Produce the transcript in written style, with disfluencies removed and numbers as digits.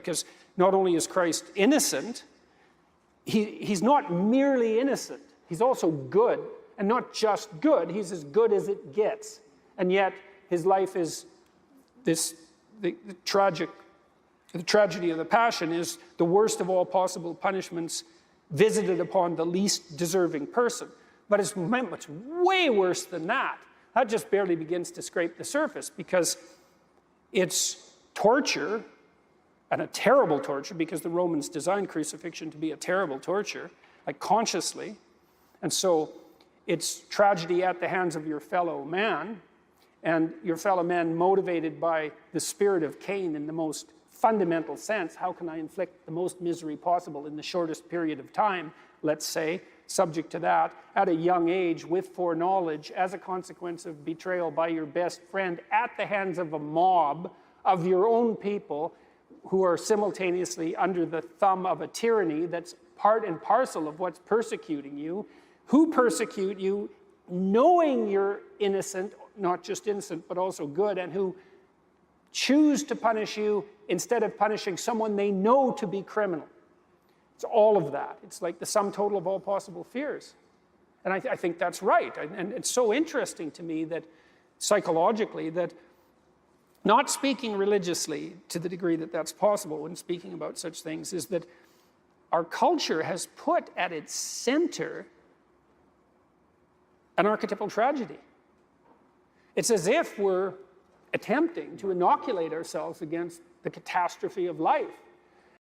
Because not only is Christ innocent, he's not merely innocent. He's also good, and not just good. He's as good as it gets. And yet, his life is this, the tragedy of the Passion is the worst of all possible punishments visited upon the least deserving person. But it's way worse than that. That just barely begins to scrape the surface, because it's torture, and a terrible torture, because the Romans designed crucifixion to be a terrible torture, like consciously. And so it's tragedy at the hands of your fellow man, and your fellow man motivated by the spirit of Cain in the most fundamental sense. How can I inflict the most misery possible in the shortest period of time, let's say, subject to that, at a young age, with foreknowledge, as a consequence of betrayal by your best friend at the hands of a mob of your own people, who are simultaneously under the thumb of a tyranny that's part and parcel of what's persecuting you, who persecute you knowing you're innocent, not just innocent, but also good, and who choose to punish you instead of punishing someone they know to be criminal. It's all of that. It's like the sum total of all possible fears. And I think that's right. And it's so interesting to me that psychologically, that not speaking religiously to the degree that that's possible when speaking about such things, is that our culture has put at its center an archetypal tragedy. It's as if we're attempting to inoculate ourselves against the catastrophe of life.